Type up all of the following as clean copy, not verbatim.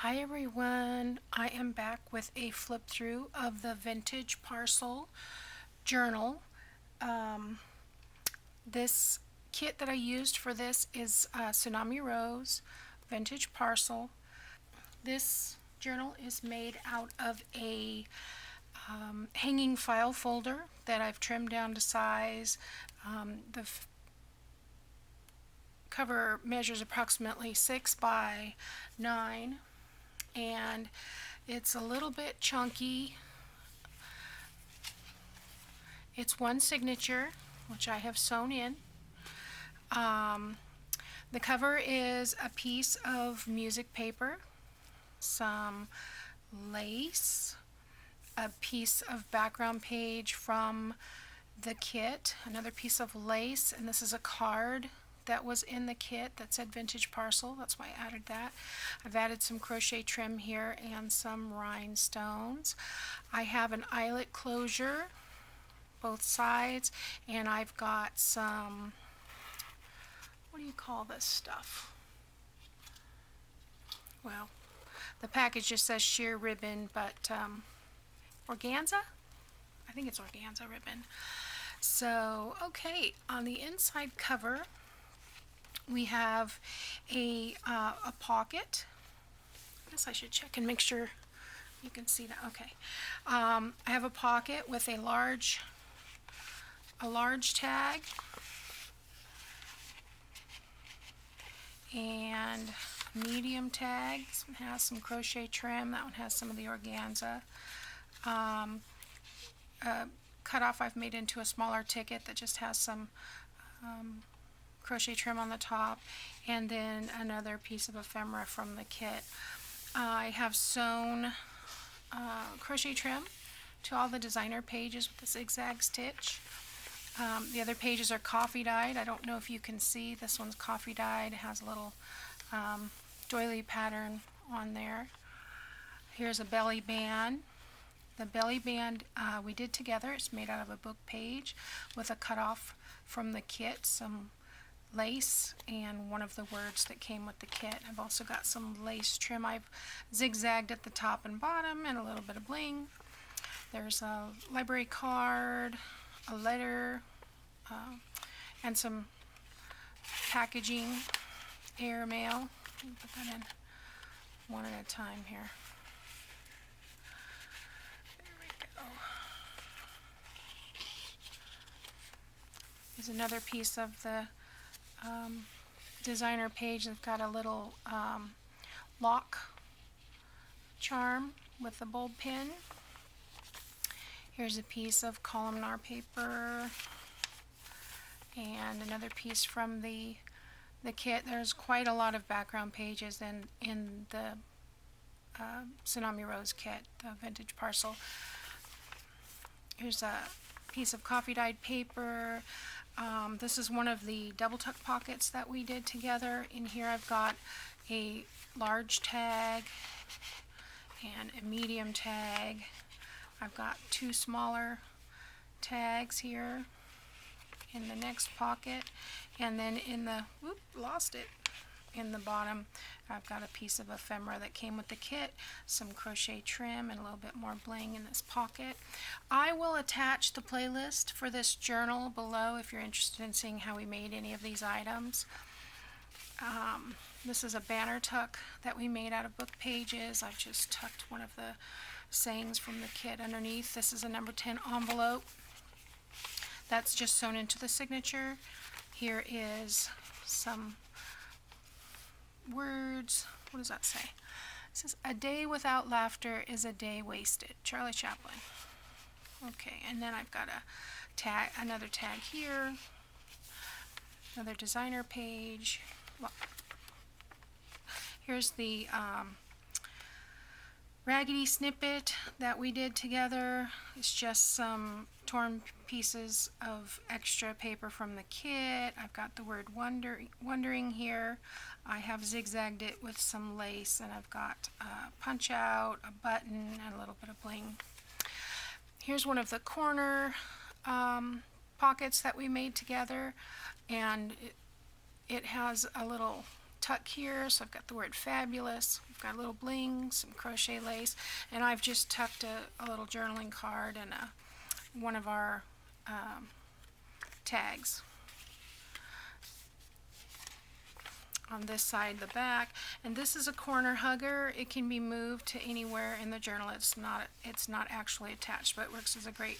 Hi everyone, I am back with a flip through of the Vintage Parcel journal. Um, this kit that I used for this is Tsunami Rose Vintage Parcel. This journal is made out of a hanging file folder that I've trimmed down to size. The cover measures approximately 6 by 9 and it's a little bit chunky. It's one signature, which I have sewn in. Um, the cover is a piece of music paper, some lace, a piece of background page from the kit, another piece of lace, and this is a card that was in the kit that said Vintage Parcel. That's why I added that. I've added some crochet trim here and some rhinestones. I have an eyelet closure both sides, and I've got some, what do you call this stuff? Well, the package just says sheer ribbon, but organza? I think it's organza ribbon. So, okay, on the inside cover, we have a pocket. I guess I should check and make sure you can see that. Okay. I have a pocket with a large tag and a medium tag. This one has some crochet trim. That one has some of the organza. Cutoff I've made into a smaller ticket that just has some crochet trim on the top, and then another piece of ephemera from the kit. I have sewn crochet trim to all the designer pages with the zigzag stitch. The other pages are coffee dyed. I don't know if you can see, this one's coffee dyed. It has a little doily pattern on there. Here's a belly band. The belly band we did together. It's made out of a book page with a cutoff from the kit, some lace, and one of the words that came with the kit. I've also got some lace trim I've zigzagged at the top and bottom, and a little bit of bling. There's a library card, a letter, and some packaging, airmail. Let me put that in one at a time here. There we go. There's another piece of the designer page that's got a little lock charm with a bulb pin. Here's a piece of columnar paper and another piece from the kit. There's quite a lot of background pages in the Tsunami Rose kit, the Vintage Parcel. Here's a piece of coffee dyed paper. This is one of the double tuck pockets that we did together. In here I've got a large tag and a medium tag. I've got two smaller tags here in the next pocket, and then in the, in the bottom I've got a piece of ephemera that came with the kit, some crochet trim, and a little bit more bling in this pocket. I will attach the playlist for this journal below if you're interested in seeing how we made any of these items. This is a banner tuck that we made out of book pages. I've just tucked one of the sayings from the kit underneath. This is a number 10 envelope that's just sewn into the signature. Here is some words. What does that say? It says, "A day without laughter is a day wasted." Charlie Chaplin. Okay, and then I've got a tag, another tag here, another designer page. Well, here's the raggedy snippet that we did together. It's just some torn pieces of extra paper from the kit. I've got the word wondering here. I have zigzagged it with some lace, and I've got a punch out, a button, and a little bit of bling. Here's one of the corner pockets that we made together, and it has a little tuck here, so I've got the word fabulous. We've got a little bling, some crochet lace, and I've just tucked a little journaling card and one of our tags on this side, the back. And this is a corner hugger. It can be moved to anywhere in the journal. It's not actually attached, but it works as a great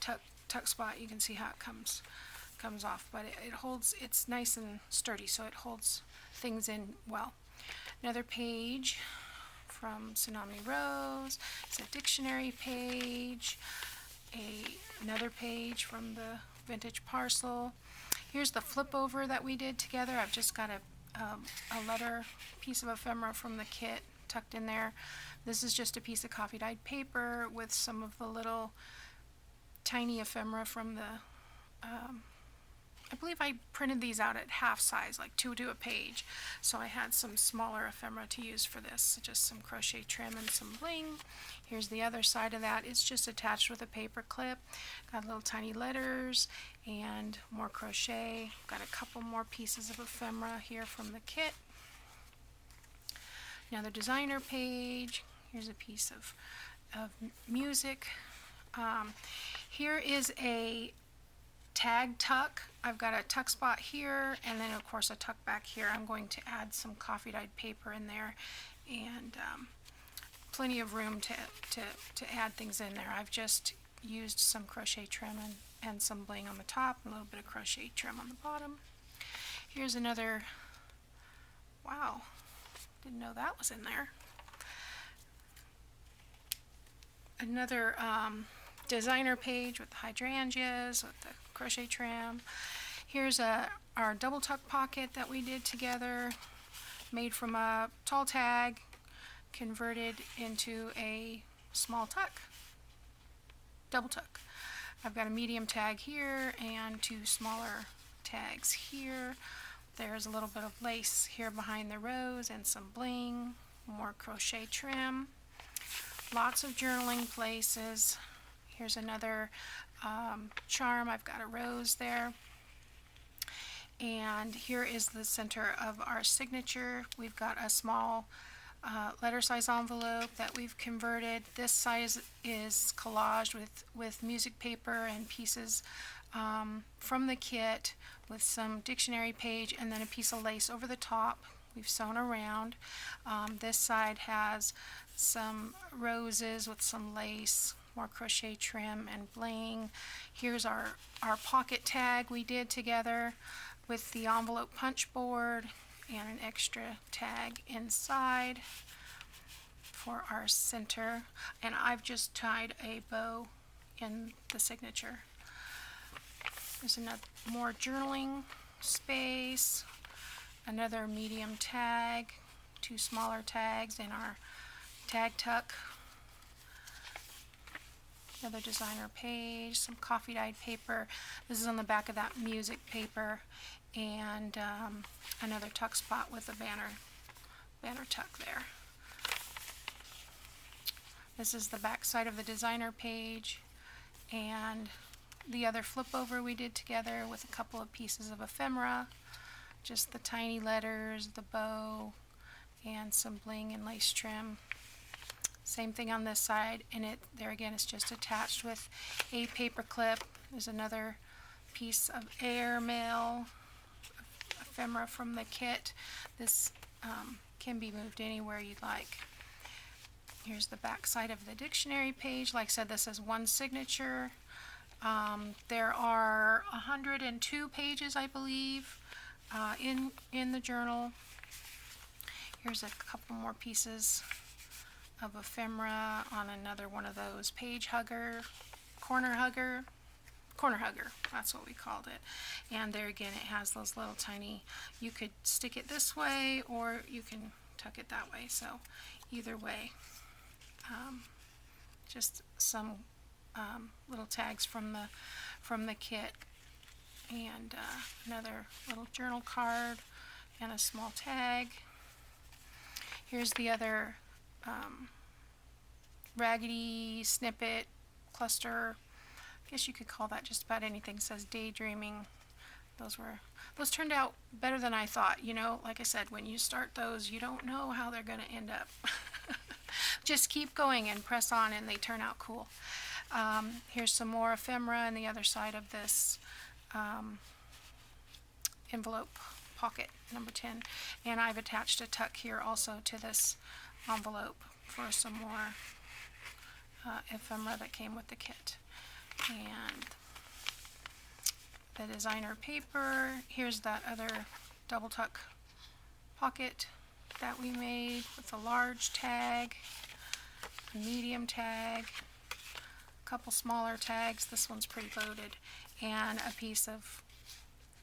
tuck spot. You can see how it comes off, but it holds. It's nice and sturdy, so it holds things in well. Another page from Tsunami Rose. It's a dictionary page. Another page from the Vintage Parcel. Here's the flip over that we did together. I've just got a letter piece of ephemera from the kit tucked in there. This is just a piece of coffee dyed paper with some of the little tiny ephemera from the I believe I printed these out at half size, like 2 to a page, so I had some smaller ephemera to use for this, just some crochet trim and some bling. Here's the other side of that. It's just attached with a paper clip. Got little tiny letters and more crochet. Got a couple more pieces of ephemera here from the kit. Another designer page. Here's a piece of music. Here is a tag tuck. I've got a tuck spot here, and then of course a tuck back here. I'm going to add some coffee dyed paper in there, and plenty of room to add things in there. I've just used some crochet trim and some bling on the top, and a little bit of crochet trim on the bottom. Here's another, wow, didn't know that was in there. Another designer page with the hydrangeas, with the crochet trim. Here's our double tuck pocket that we did together, made from a tall tag, converted into a small tuck, double tuck. I've got a medium tag here and 2 smaller tags here. There's a little bit of lace here behind the rose and some bling, more crochet trim. Lots of journaling places. Here's another charm. I've got a rose there. And here is the center of our signature. We've got a small letter size envelope that we've converted. This size is collaged with music paper and pieces from the kit, with some dictionary page and then a piece of lace over the top. We've sewn around. This side has some roses with some lace, more crochet trim and bling. Here's our pocket tag we did together with the envelope punch board and an extra tag inside for our center. And I've just tied a bow in the signature. There's another more journaling space, another medium tag, 2 smaller tags in our tag tuck. Another designer page, some coffee dyed paper. This is on the back of that music paper, and another tuck spot with a banner tuck there. This is the back side of the designer page, and the other flip over we did together with a couple of pieces of ephemera, just the tiny letters, the bow, and some bling and lace trim. Same thing on this side, and there again it's just attached with a paper clip. There's another piece of airmail ephemera from the kit. This can be moved anywhere you'd like. Here's the back side of the dictionary page. Like I said, this is one signature. There are 102 pages, I believe, in the journal. Here's a couple more pieces of ephemera on another one of those page hugger, corner hugger, that's what we called it. And there again it has those little tiny, you could stick it this way or you can tuck it that way, so either way. Just some little tags from the kit, and another little journal card and a small tag. Here's the other raggedy snippet cluster. I guess you could call that just about anything. It says daydreaming. those turned out better than I thought. You know, like I said, when you start those, you don't know how they're going to end up. Just keep going and press on, and they turn out cool. Here's some more ephemera on the other side of this envelope pocket, number 10. And I've attached a tuck here also to this envelope for some more ephemera that came with the kit. And the designer paper, here's that other double tuck pocket that we made with a large tag, a medium tag, a couple smaller tags, this one's pretty loaded, and a piece of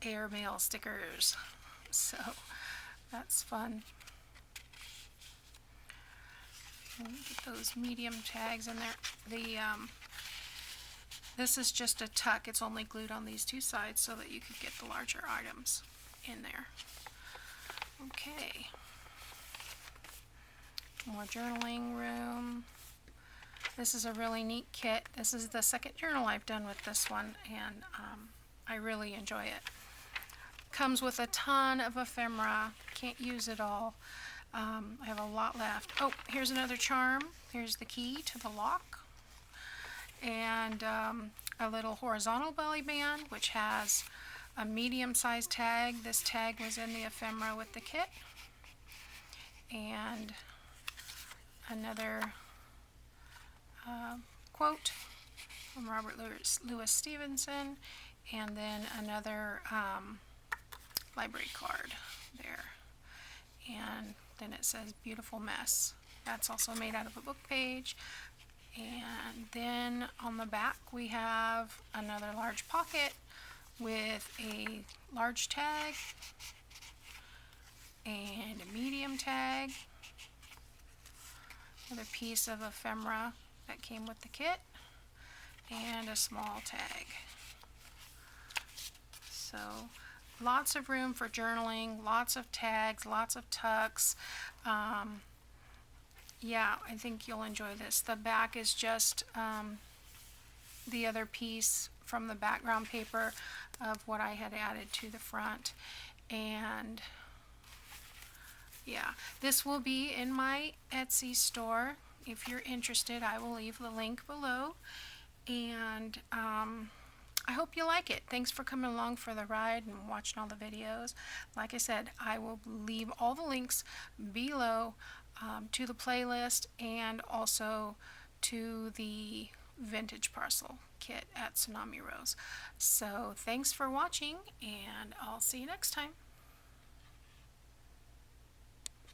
airmail stickers. So that's fun. Get those medium tags in there. This is just a tuck. It's only glued on these two sides so that you could get the larger items in there. Okay. More journaling room. This is a really neat kit. This is the second journal I've done with this one, and I really enjoy it. Comes with a ton of ephemera. Can't use it all. I have a lot left. Oh, here's another charm. Here's the key to the lock. And a little horizontal belly band, which has a medium-sized tag. This tag was in the ephemera with the kit. And another quote from Robert Louis Stevenson, and then another library card there. And then it says "Beautiful Mess." That's also made out of a book page. And then on the back we have another large pocket with a large tag and a medium tag, another piece of ephemera that came with the kit, and a small tag. So lots of room for journaling, lots of tags, lots of tucks. Yeah, I think you'll enjoy this. The back is just the other piece from the background paper of what I had added to the front. And yeah, this will be in my Etsy store. If you're interested, I will leave the link below. And I hope you like it. Thanks for coming along for the ride and watching all the videos. Like I said, I will leave all the links below to the playlist and also to the vintage parcel kit at Tsunami Rose. So thanks for watching, and I'll see you next time.